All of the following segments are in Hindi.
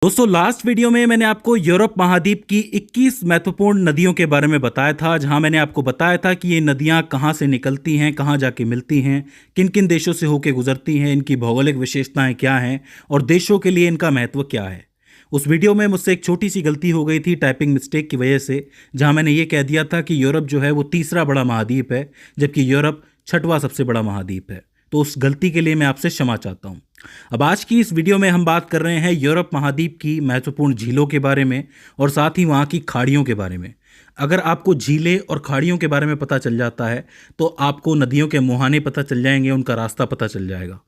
दोस्तों लास्ट वीडियो में मैंने आपको यूरोप महाद्वीप की 21 महत्वपूर्ण नदियों के बारे में बताया था, जहां मैंने आपको बताया था कि ये नदियां कहां से निकलती हैं, कहां जाके मिलती हैं, किन किन देशों से होकर गुजरती हैं, इनकी भौगोलिक विशेषताएं क्या हैं और देशों के लिए इनका महत्व क्या है। उस वीडियो में मुझसे एक छोटी सी गलती हो गई थी टाइपिंग मिस्टेक की वजह से, जहां मैंने ये कह दिया था कि यूरोप जो है वो तीसरा बड़ा महाद्वीप है, जबकि यूरोप छठवां सबसे बड़ा महाद्वीप है। तो उस गलती के लिए मैं आपसे क्षमा चाहता हूँ। अब आज की इस वीडियो में हम बात कर रहे हैं यूरोप महाद्वीप की महत्वपूर्ण झीलों के बारे में और साथ ही वहाँ की खाड़ियों के बारे में। अगर आपको झीलें और खाड़ियों के बारे में पता चल जाता है तो आपको नदियों के मुहाने पता चल जाएंगे, उनका रास्ता पता चल जाएगा।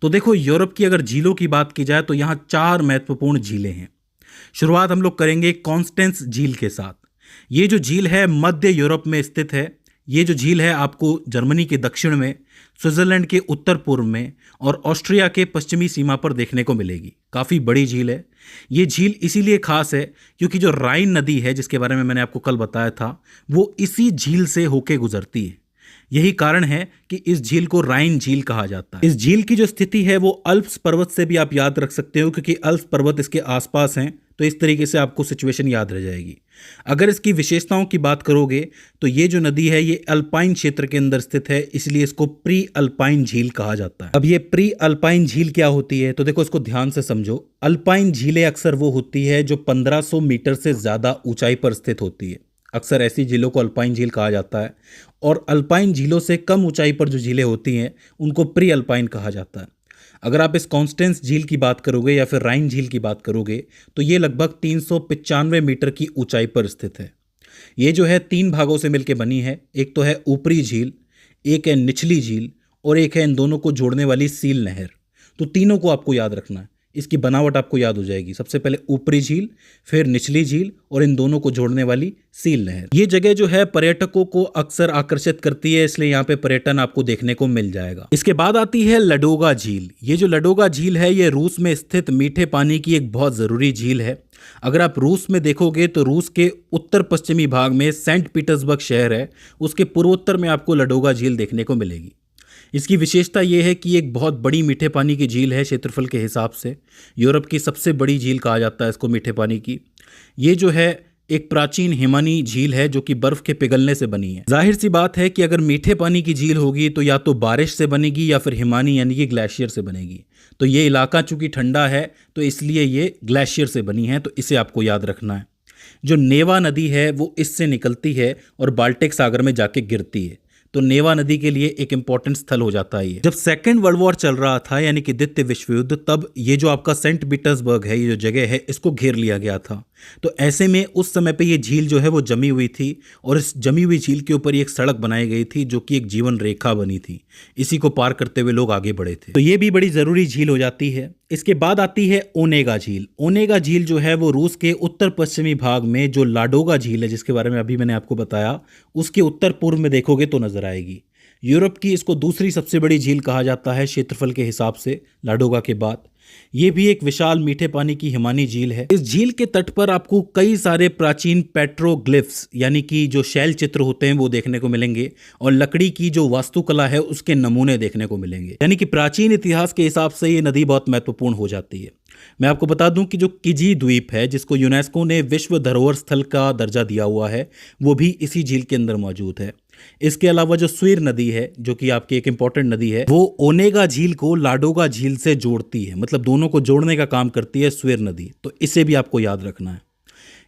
तो देखो, यूरोप की अगर झीलों की बात की जाए तो यहाँ 4 महत्वपूर्ण झीलें हैं। शुरुआत हम लोग करेंगे कॉन्स्टेंस झील के साथ। ये जो झील है मध्य यूरोप में स्थित है। ये जो झील है आपको जर्मनी के दक्षिण में, स्विट्जरलैंड के उत्तर पूर्व में और ऑस्ट्रिया के पश्चिमी सीमा पर देखने को मिलेगी। काफ़ी बड़ी झील है। ये झील इसीलिए खास है क्योंकि जो राइन नदी है, जिसके बारे में मैंने आपको कल बताया था, वो इसी झील से होके गुजरती है। यही कारण है कि इस झील को राइन झील कहा जाता है। इस झील की जो स्थिति है वो अल्प्स पर्वत से भी आप याद रख सकते हो, क्योंकि अल्प्स पर्वत इसके आसपास हैं, तो इस तरीके से आपको सिचुएशन याद रह जाएगी। अगर इसकी विशेषताओं की बात करोगे तो ये जो नदी है ये अल्पाइन क्षेत्र के अंदर स्थित है, इसलिए इसको प्री अल्पाइन झील कहा जाता है। अब ये प्री अल्पाइन झील क्या होती है, तो देखो इसको ध्यान से समझो। अल्पाइन झीलें अक्सर वो होती है जो 1500 मीटर से ज़्यादा ऊंचाई पर स्थित होती है। अक्सर ऐसी झीलों को अल्पाइन झील कहा जाता है। और अल्पाइन झीलों से कम ऊंचाई पर जो झीलें होती हैं उनको प्री अल्पाइन कहा जाता है। अगर आप इस कॉन्स्टेंस झील की बात करोगे या फिर राइन झील की बात करोगे तो ये लगभग 395 मीटर की ऊंचाई पर स्थित है। ये जो है 3 भागों से मिलकर बनी है। एक तो है ऊपरी झील, एक है निचली झील और एक है इन दोनों को जोड़ने वाली सील नहर। तो तीनों को आपको याद रखना है, इसकी बनावट आपको याद हो जाएगी। सबसे पहले ऊपरी झील, फिर निचली झील और इन दोनों को जोड़ने वाली सील नहर। ये जगह जो है पर्यटकों को अक्सर आकर्षित करती है, इसलिए यहाँ पे पर्यटन आपको देखने को मिल जाएगा। इसके बाद आती है लडोगा झील। ये जो लडोगा झील है ये रूस में स्थित मीठे पानी की एक बहुत ज़रूरी झील है। अगर आप रूस में देखोगे तो रूस के उत्तर पश्चिमी भाग में सेंट पीटर्सबर्ग शहर है, उसके पूर्वोत्तर में आपको लडोगा झील देखने को मिलेगी। इसकी विशेषता यह है कि एक बहुत बड़ी मीठे पानी की झील है। क्षेत्रफल के हिसाब से यूरोप की सबसे बड़ी झील कहा जाता है इसको, मीठे पानी की। ये जो है एक प्राचीन हिमानी झील है जो कि बर्फ के पिघलने से बनी है। जाहिर सी बात है कि अगर मीठे पानी की झील होगी तो या तो बारिश से बनेगी या फिर हिमानी यानी कि ग्लेशियर से बनेगी। तो ये इलाका चूंकि ठंडा है तो इसलिए ये ग्लेशियर से बनी है, तो इसे आपको याद रखना है। जो नेवा नदी है वो इससे निकलती है और बाल्टिक सागर में जाके गिरती है। तो नेवा नदी के लिए एक इंपॉर्टेंट स्थल हो जाता है ये। जब सेकेंड वर्ल्ड वॉर चल रहा था यानी कि द्वितीय विश्व युद्ध, तब ये जो आपका सेंट पीटर्सबर्ग है, ये जो जगह है, इसको घेर लिया गया था। तो ऐसे में उस समय पे ये झील जो है वो जमी हुई थी और इस जमी हुई झील के ऊपर एक सड़क बनाई गई थी जो कि एक जीवन रेखा बनी थी। इसी को पार करते हुए लोग आगे बढ़े थे। तो ये भी बड़ी ज़रूरी झील हो जाती है। इसके बाद आती है ओनेगा झील। ओनेगा झील जो है वो रूस के उत्तर पश्चिमी भाग में जो लाडोगा झील है, जिसके बारे में अभी मैंने आपको बताया, उसके उत्तर पूर्व में देखोगे तो नजर आएगी। यूरोप की इसको दूसरी सबसे बड़ी झील कहा जाता है क्षेत्रफल के हिसाब से, लाडोगा के बाद। ये भी एक विशाल मीठे पानी की हिमानी झील है। इस झील के तट पर आपको कई सारे प्राचीन पेट्रोग्लिफ्स यानी कि जो शैल चित्र होते हैं वो देखने को मिलेंगे और लकड़ी की जो वास्तुकला है उसके नमूने देखने को मिलेंगे। यानी कि प्राचीन इतिहास के हिसाब से ये नदी बहुत महत्वपूर्ण हो जाती है। मैं आपको बता दूं कि जो किजी द्वीप है, जिसको यूनेस्को ने विश्व धरोहर स्थल का दर्जा दिया हुआ है, वो भी इसी झील के अंदर मौजूद है। इसके अलावा जो स्वीर नदी है, जो कि आपकी एक इंपॉर्टेंट नदी है, वो ओनेगा झील को लाडोगा झील से जोड़ती है, मतलब दोनों को जोड़ने का काम करती है स्वीर नदी। तो इसे भी आपको याद रखना है।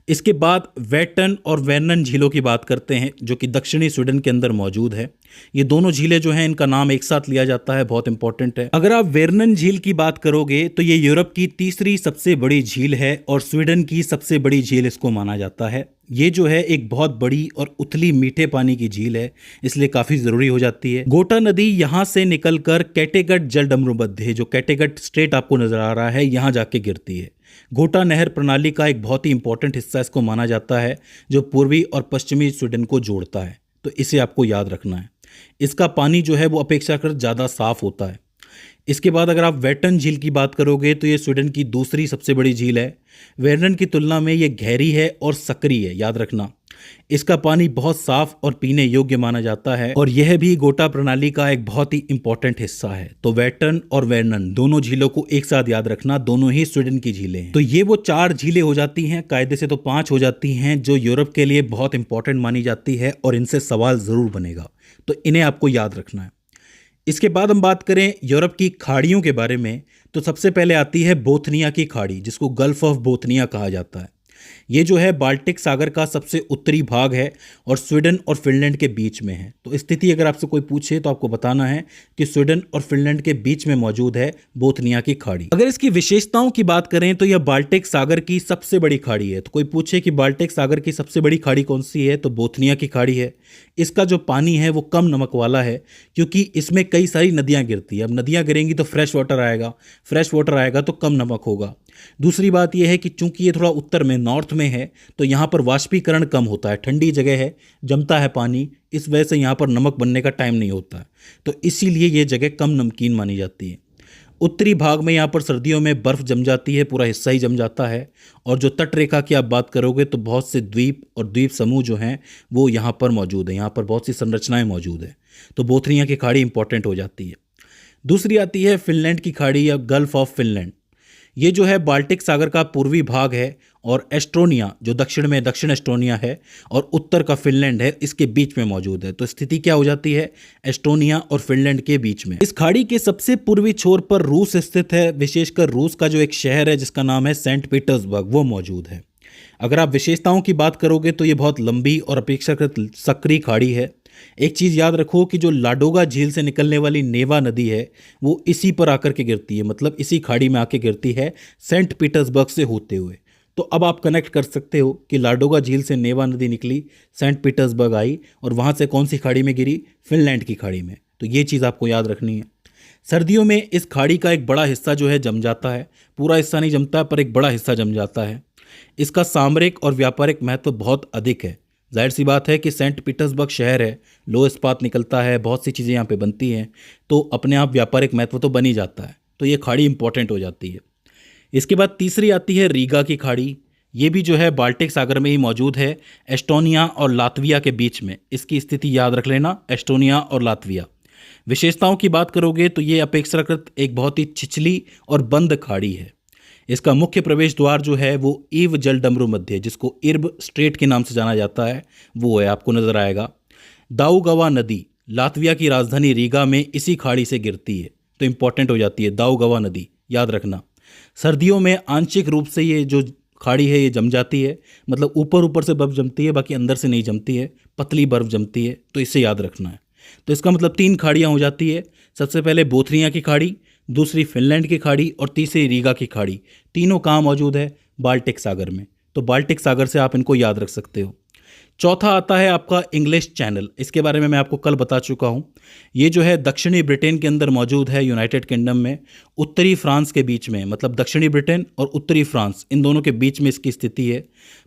इसके बाद वेटन और वेर्नन झीलों की बात करते हैं जो कि दक्षिणी स्वीडन के अंदर मौजूद है। ये दोनों झीलें जो हैं इनका नाम एक साथ लिया जाता है, बहुत इंपॉर्टेंट है। अगर आप वेर्नन झील की बात करोगे तो ये यूरोप की तीसरी सबसे बड़ी झील है और स्वीडन की सबसे बड़ी झील इसको माना जाता है। ये जो है एक बहुत बड़ी और उथली मीठे पानी की झील है, इसलिए काफ़ी ज़रूरी हो जाती है। गोटा नदी यहाँ से निकलकर कैटेगट जलडमरूमध्य, जो कैटेगट स्ट्रेट आपको नज़र आ रहा है, यहाँ जाके गिरती है। गोटा नहर प्रणाली का एक बहुत ही इंपॉर्टेंट हिस्सा इसको माना जाता है, जो पूर्वी और पश्चिमी स्वीडन को जोड़ता है। तो इसे आपको याद रखना है। इसका पानी जो है वो अपेक्षाकृत ज़्यादा साफ होता है। इसके बाद अगर आप वेटर्न झील की बात करोगे तो ये स्वीडन की दूसरी सबसे बड़ी झील है। वेरनन की तुलना में ये गहरी है और सकरी है, याद रखना। इसका पानी बहुत साफ और पीने योग्य माना जाता है और यह भी गोटा प्रणाली का एक बहुत ही इंपॉर्टेंट हिस्सा है। तो वेटर्न और वेरनन दोनों झीलों को एक साथ याद रखना, दोनों ही स्वीडन की झीलें हैं। तो ये वो 4 झीलें हो जाती हैं, कायदे से तो 5 हो जाती हैं, जो यूरोप के लिए बहुत इंपॉर्टेंट मानी जाती है और इनसे सवाल जरूर बनेगा, तो इन्हें आपको याद रखना है। इसके बाद हम बात करें यूरोप की खाड़ियों के बारे में, तो सबसे पहले आती है बोथनिया की खाड़ी, जिसको गल्फ ऑफ बोथनिया कहा जाता है। ये जो है बाल्टिक सागर का सबसे उत्तरी भाग है और स्वीडन और फिनलैंड के बीच में है। तो स्थिति अगर आपसे कोई पूछे तो आपको बताना है कि स्वीडन और फिनलैंड के बीच में मौजूद है बोथनिया की खाड़ी। अगर इसकी विशेषताओं की बात करें तो यह बाल्टिक सागर की सबसे बड़ी खाड़ी है। तो कोई पूछे कि बाल्टिक सागर की सबसे बड़ी खाड़ी कौन सी है, तो बोथनिया की खाड़ी है। इसका जो पानी है वो कम नमक वाला है, क्योंकि इसमें कई सारी नदियां गिरती है। अब नदियां गिरेंगी तो फ्रेश वाटर आएगा, फ्रेश वाटर आएगा तो कम नमक होगा। दूसरी बात यह है कि चूंकि ये थोड़ा उत्तर में, नॉर्थ में है, तो यहाँ पर वाष्पीकरण कम होता है, ठंडी जगह है, जमता है पानी, इस वजह से यहाँ पर नमक बनने का टाइम नहीं होता है, तो इसीलिए ये जगह कम नमकीन मानी जाती है। उत्तरी भाग में यहाँ पर सर्दियों में बर्फ़ जम जाती है, पूरा हिस्सा ही जम जाता है। और जो तट रेखा की आप बात करोगे तो बहुत से द्वीप और द्वीप समूह जो हैं वो यहाँ पर मौजूद हैं, यहाँ पर बहुत सी संरचनाएं मौजूद हैं। तो बोथनिया की खाड़ी इंपॉर्टेंट हो जाती है। दूसरी आती है फिनलैंड की खाड़ी या गल्फ ऑफ फिनलैंड। ये जो है बाल्टिक सागर का पूर्वी भाग है और एस्टोनिया जो दक्षिण में, दक्षिण एस्टोनिया है और उत्तर का फिनलैंड है, इसके बीच में मौजूद है। तो स्थिति क्या हो जाती है, एस्टोनिया और फिनलैंड के बीच में। इस खाड़ी के सबसे पूर्वी छोर पर रूस स्थित है, विशेषकर रूस का जो एक शहर है जिसका नाम है सेंट पीटर्सबर्ग, वो मौजूद है। अगर आप विशेषताओं की बात करोगे तो ये बहुत लंबी और अपेक्षाकृत सकरी खाड़ी है। एक चीज़ याद रखो कि जो लाडोगा झील से निकलने वाली नेवा नदी है वो इसी पर आकर के गिरती है, मतलब इसी खाड़ी में आके गिरती है सेंट पीटर्सबर्ग से होते हुए। तो अब आप कनेक्ट कर सकते हो कि लाडोगा झील से नेवा नदी निकली, सेंट पीटर्सबर्ग आई और वहाँ से कौन सी खाड़ी में गिरी, फिनलैंड की खाड़ी में। तो ये चीज़ आपको याद रखनी है। सर्दियों में इस खाड़ी का एक बड़ा हिस्सा जो है जम जाता है, पूरा हिस्सा नहीं जमता पर एक बड़ा हिस्सा जम जाता है। इसका सामरिक और व्यापारिक महत्व बहुत अधिक है। जाहिर सी बात है कि सेंट पीटर्सबर्ग शहर है, लो इस्पात निकलता है, बहुत सी चीज़ें यहाँ पे बनती हैं, तो अपने आप व्यापारिक महत्व तो बन ही जाता है। तो ये खाड़ी इंपॉर्टेंट हो जाती है। इसके बाद तीसरी आती है रीगा की खाड़ी। ये भी जो है बाल्टिक सागर में ही मौजूद है, एस्टोनिया और लातविया के बीच में। इसकी स्थिति याद रख लेना, एस्टोनिया और लातविया। विशेषताओं की बात करोगे तो ये अपेक्षाकृत एक बहुत ही छिछली और बंद खाड़ी है। इसका मुख्य प्रवेश द्वार जो है वो ईव जल डमरू मध्य, जिसको इर्ब स्ट्रेट के नाम से जाना जाता है, वो है, आपको नजर आएगा। दाऊगवा नदी लातविया की राजधानी रीगा में इसी खाड़ी से गिरती है, तो इंपॉर्टेंट हो जाती है दाऊगवा नदी, याद रखना। सर्दियों में आंशिक रूप से ये जो खाड़ी है ये जम जाती है, मतलब ऊपर ऊपर से बर्फ जमती है, बाकी अंदर से नहीं जमती है, पतली बर्फ जमती है, तो इसे याद रखना है। तो इसका मतलब 3 खाड़ियाँ हो जाती है। सबसे पहले बोथनिया की खाड़ी, दूसरी फिनलैंड की खाड़ी और तीसरी रीगा की खाड़ी। तीनों कहाँ मौजूद है, बाल्टिक सागर में। तो बाल्टिक सागर से आप इनको याद रख सकते हो। चौथा आता है आपका इंग्लिश चैनल। इसके बारे में मैं आपको कल बता चुका हूँ। ये जो है दक्षिणी ब्रिटेन के अंदर मौजूद है, यूनाइटेड किंगडम में, उत्तरी फ्रांस के बीच में, मतलब दक्षिणी ब्रिटेन और उत्तरी फ्रांस, इन दोनों के बीच में इसकी स्थिति है।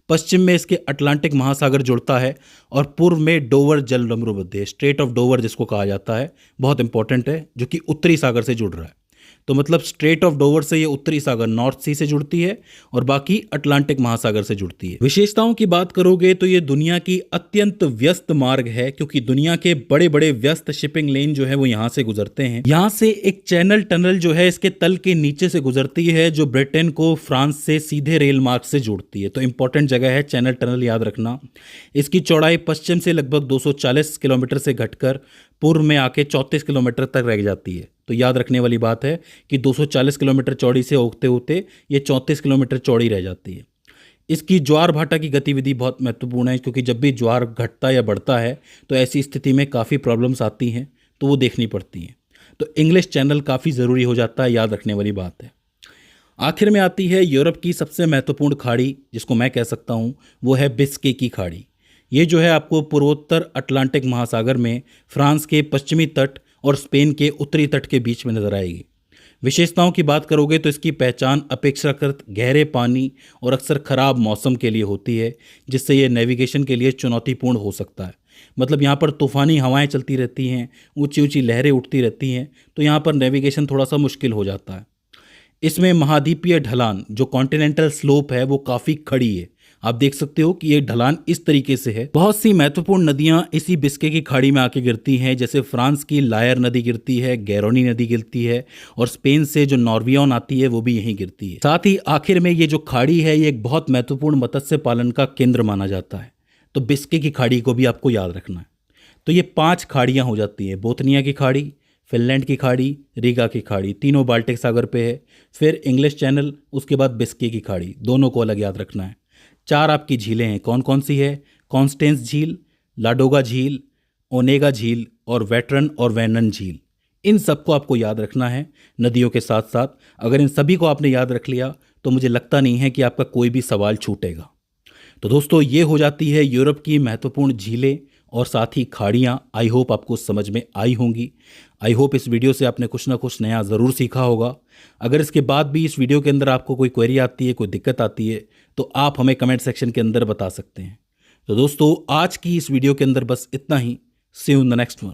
पश्चिम में इसके अटलांटिक महासागर जुड़ता है और पूर्व में डोवर जल डमरू मध्य, स्ट्रेट ऑफ डोवर जिसको कहा जाता है, बहुत इंपॉर्टेंट है, जो कि उत्तरी सागर से जुड़ रहा है। तो मतलब स्ट्रेट ऑफ डोवर से ये उत्तरी सागर नॉर्थ सी से जुड़ती है और बाकी अटलांटिक महासागर से जुड़ती है। विशेषताओं की बात करोगे तो ये दुनिया की अत्यंत व्यस्त मार्ग है, क्योंकि दुनिया के बड़े बड़े व्यस्त शिपिंग लेन जो है वो यहाँ से गुजरते हैं। यहाँ से एक चैनल टनल जो है इसके तल के नीचे से गुजरती है, जो ब्रिटेन को फ्रांस से सीधे रेल मार्ग से जोड़ती है। तो इंपॉर्टेंट जगह है चैनल टनल, याद रखना। इसकी चौड़ाई पश्चिम से लगभग 240 किलोमीटर से घटकर पूर्व में आके 34 किलोमीटर तक रह जाती है। तो याद रखने वाली बात है कि 240 किलोमीटर चौड़ी से होते होते ये 34 किलोमीटर चौड़ी रह जाती है। इसकी ज्वार भाटा की गतिविधि बहुत महत्वपूर्ण है, क्योंकि जब भी ज्वार घटता या बढ़ता है तो ऐसी स्थिति में काफ़ी प्रॉब्लम्स आती हैं, तो वो देखनी पड़ती हैं। तो इंग्लिश चैनल काफ़ी ज़रूरी हो जाता है, याद रखने वाली बात है। आखिर में आती है यूरोप की सबसे महत्वपूर्ण खाड़ी, जिसको मैं कह सकता हूँ, वो है बिस्के की खाड़ी। ये जो है आपको पूर्वोत्तर अटलांटिक महासागर में फ्रांस के पश्चिमी तट और स्पेन के उत्तरी तट के बीच में नजर आएगी। विशेषताओं की बात करोगे तो इसकी पहचान अपेक्षाकृत गहरे पानी और अक्सर खराब मौसम के लिए होती है, जिससे ये नेविगेशन के लिए चुनौतीपूर्ण हो सकता है। मतलब यहाँ पर तूफ़ानी हवाएं चलती रहती हैं, ऊंची ऊंची लहरें उठती रहती हैं, तो यहाँ पर नेविगेशन थोड़ा सा मुश्किल हो जाता है। इसमें महाद्वीपीय ढलान जो कॉन्टिनेंटल स्लोप है वो काफ़ी खड़ी है। आप देख सकते हो कि ये ढलान इस तरीके से है। बहुत सी महत्वपूर्ण नदियां इसी बिस्के की खाड़ी में आके गिरती हैं, जैसे फ्रांस की लायर नदी गिरती है, गैरोनी नदी गिरती है, और स्पेन से जो नॉर्वियन आती है वो भी यहीं गिरती है। साथ ही आखिर में ये जो खाड़ी है ये एक बहुत महत्वपूर्ण मत्स्य पालन का केंद्र माना जाता है। तो बिस्के की खाड़ी को भी आपको याद रखना है। तो ये 5 खाड़ियाँ हो जाती हैं, बोथनिया की खाड़ी, फिनलैंड की खाड़ी, रीगा की खाड़ी, तीनों बाल्टिक सागर पे है। फिर इंग्लिश चैनल, उसके बाद बिस्के की खाड़ी, दोनों को अलग याद रखना है। 4 आपकी झीलें हैं, कौन कौन सी है? कॉन्स्टेंस झील, लाडोगा झील, ओनेगा झील और वेटरन और वैनन झील। इन सबको आपको याद रखना है नदियों के साथ साथ। अगर इन सभी को आपने याद रख लिया तो मुझे लगता नहीं है कि आपका कोई भी सवाल छूटेगा। तो दोस्तों ये हो जाती है यूरोप की महत्वपूर्ण झीलें और साथ ही खाड़ियाँ। आई होप आपको समझ में आई होंगी। आई होप इस वीडियो से आपने कुछ ना कुछ नया ज़रूर सीखा होगा। अगर इसके बाद भी इस वीडियो के अंदर आपको कोई क्वेरी आती है, कोई दिक्कत आती है, तो आप हमें कमेंट सेक्शन के अंदर बता सकते हैं। तो दोस्तों आज की इस वीडियो के अंदर बस इतना ही। See you in the next one.